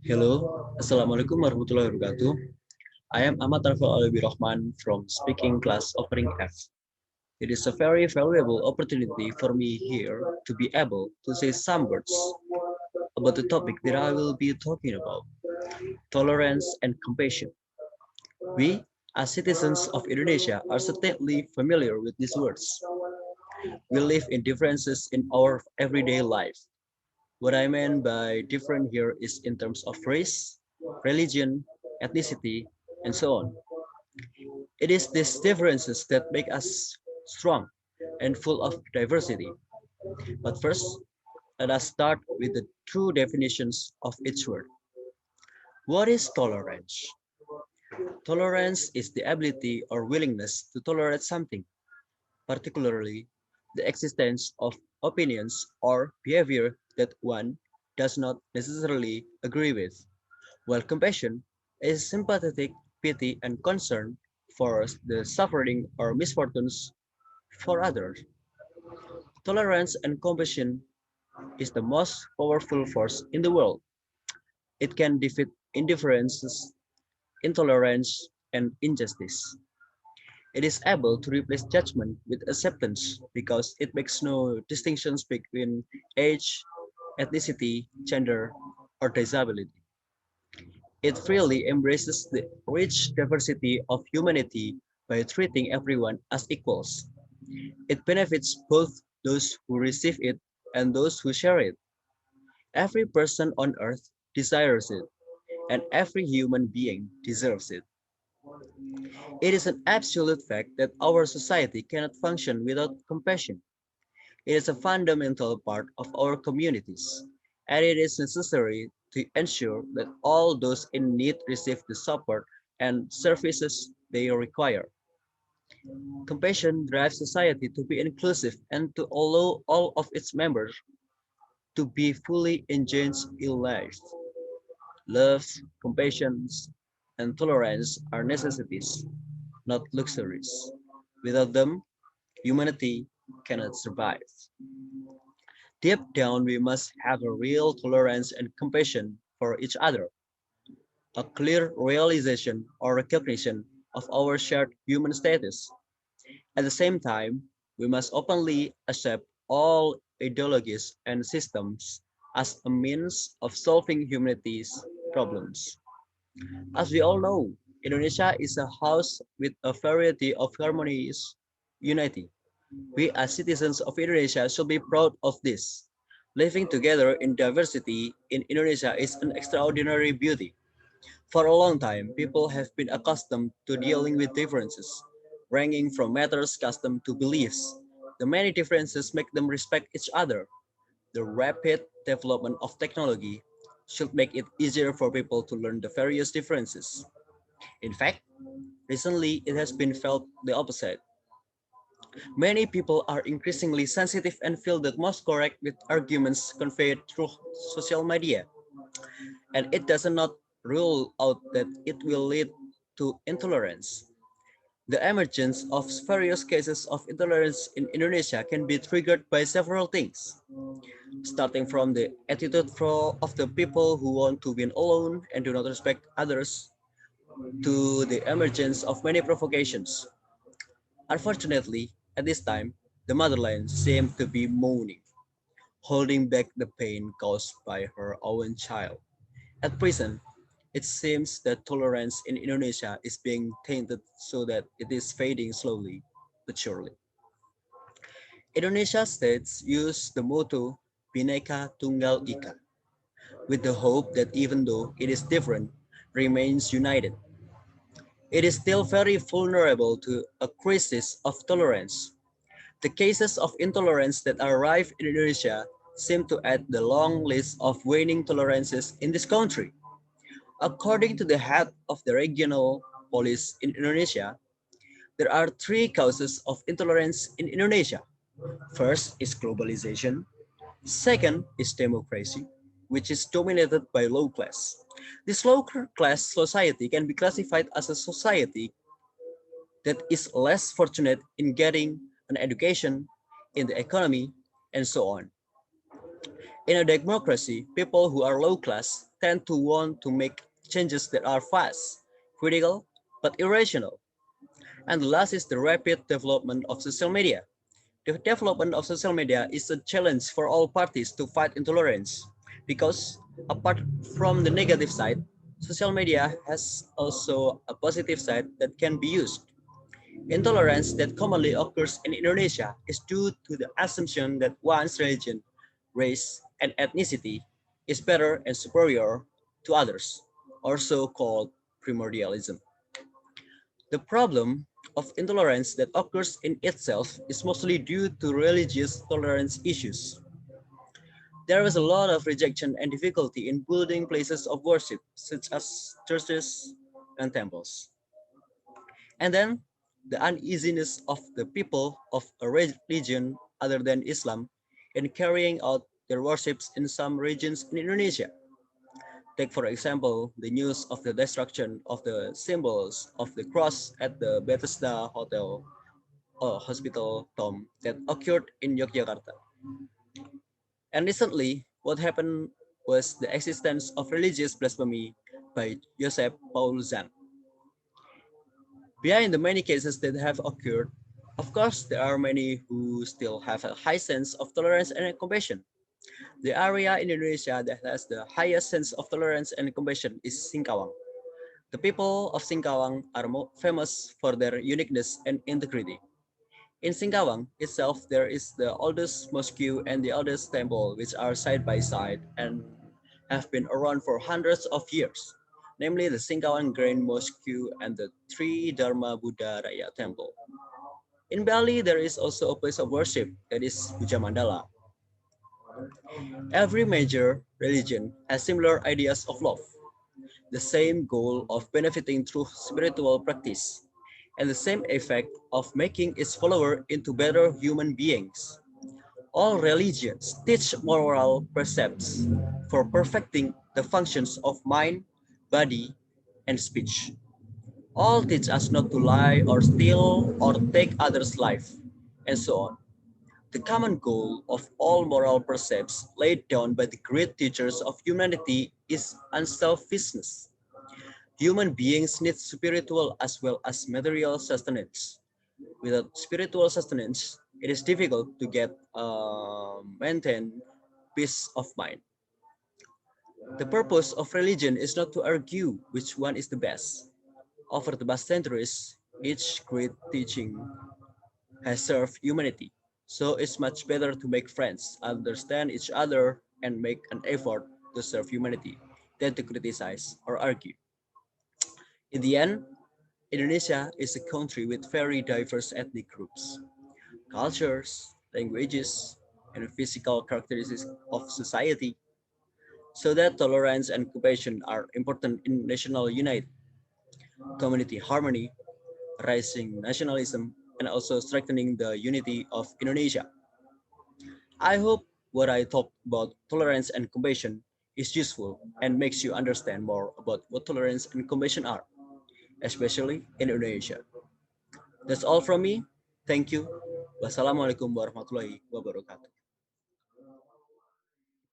Hello, Assalamualaikum warahmatullahi wabarakatuh. I am Ahmad Tarfal Alibi Rahman from Speaking Class Offering F. It is a very valuable opportunity for me here to be able to say some words about the topic that I will be talking about, tolerance and compassion. We, as citizens of Indonesia, are certainly familiar with these words. We live in differences in our everyday life. What I mean by different here is in terms of race, religion, ethnicity, and so on. It is these differences that make us strong and full of diversity. But first, let us start with the true definitions of each word. What is tolerance? Tolerance is the ability or willingness to tolerate something, particularly the existence of opinions or behavior that one does not necessarily agree with. While compassion is sympathetic pity and concern for the suffering or misfortunes for others. Tolerance and compassion is the most powerful force in the world. It can defeat indifference, intolerance, and injustice. It is able to replace judgment with acceptance because it makes no distinctions between age, ethnicity, gender, or disability. It freely embraces the rich diversity of humanity by treating everyone as equals. It benefits both those who receive it and those who share it. Every person on earth desires it, and every human being deserves it. It is an absolute fact that our society cannot function without compassion. It is a fundamental part of our communities, and it is necessary to ensure that all those in need receive the support and services they require. Compassion drives society to be inclusive and to allow all of its members to be fully engaged in life. Love, compassion, and tolerance are necessities, not luxuries. Without them, humanity cannot survive. Deep down, we must have a real tolerance and compassion for each other, a clear realization or recognition of our shared human status. At the same time, we must openly accept all ideologies and systems as a means of solving humanity's problems. As we all know, Indonesia is a house with a variety of harmonious unity. We as citizens of Indonesia should be proud of this. Living together in diversity in Indonesia is an extraordinary beauty. For a long time, people have been accustomed to dealing with differences, ranging from matters custom to beliefs. The many differences make them respect each other. The rapid development of technology should make it easier for people to learn the various differences. In fact, recently it has been felt the opposite. Many people are increasingly sensitive and feel that most correct with arguments conveyed through social media, and it does not rule out that it will lead to intolerance. The emergence of various cases of intolerance in Indonesia can be triggered by several things, starting from the attitude of the people who want to be alone and do not respect others, to the emergence of many provocations. Unfortunately, at this time, the motherland seemed to be moaning, holding back the pain caused by her own child. At present, it seems that tolerance in Indonesia is being tainted so that it is fading slowly but surely. Indonesia states use the motto Bhinneka Tunggal Ika with the hope that even though it is different, remains united. It is still very vulnerable to a crisis of tolerance. The cases of intolerance that arrive in Indonesia seem to add the long list of waning tolerances in this country. According to the head of the regional police in Indonesia, there are three causes of intolerance in Indonesia. First is globalization. Second is democracy, which is dominated by low class. This low class society can be classified as a society that is less fortunate in getting an education, in the economy, and so on. In a democracy, people who are low class tend to want to make changes that are fast, critical, but irrational. And the last is the rapid development of social media. The development of social media is a challenge for all parties to fight intolerance because apart from the negative side, social media has also a positive side that can be used. Intolerance that commonly occurs in Indonesia is due to the assumption that one's religion, race, and ethnicity is better and superior to others, also called primordialism. The problem of intolerance that occurs in itself is mostly due to religious tolerance issues. There is a lot of rejection and difficulty in building places of worship, such as churches and temples. And then the uneasiness of the people of a religion other than Islam in carrying out their worships in some regions in Indonesia. Take, for example, the news of the destruction of the symbols of the cross at the Bethesda Hotel or Hospital Tomb that occurred in Yogyakarta. And recently, what happened was the existence of religious blasphemy by Joseph Paul Zahn. Behind the many cases that have occurred, of course, there are many who still have a high sense of tolerance and compassion. The area in Indonesia that has the highest sense of tolerance and compassion is Singkawang. The people of Singkawang are famous for their uniqueness and integrity. In Singkawang itself, there is the oldest mosque and the oldest temple, which are side by side and have been around for hundreds of years, namely the Singkawang Grand Mosque and the Tri Dharma Buddha Raya Temple. In Bali, there is also a place of worship that is Puja Mandala. Every major religion has similar ideas of love, the same goal of benefiting through spiritual practice, and the same effect of making its follower into better human beings. All religions teach moral precepts for perfecting the functions of mind, body, and speech. All teach us not to lie or steal or take others' life, and so on. The common goal of all moral precepts laid down by the great teachers of humanity is unselfishness. Human beings need spiritual as well as material sustenance. Without spiritual sustenance, it is difficult to get maintain peace of mind. The purpose of religion is not to argue which one is the best. Over the past centuries, each great teaching has served humanity. So it's much better to make friends, understand each other, and make an effort to serve humanity than to criticize or argue. In the end, Indonesia is a country with very diverse ethnic groups, cultures, languages, and physical characteristics of society, so that tolerance and compassion are important in national unity, community harmony, rising nationalism, and also strengthening the unity of Indonesia. I hope what I talked about tolerance and compassion is useful and makes you understand more about what tolerance and compassion are, especially in Indonesia. That's all from me. Thank you. Wassalamualaikum warahmatullahi wabarakatuh.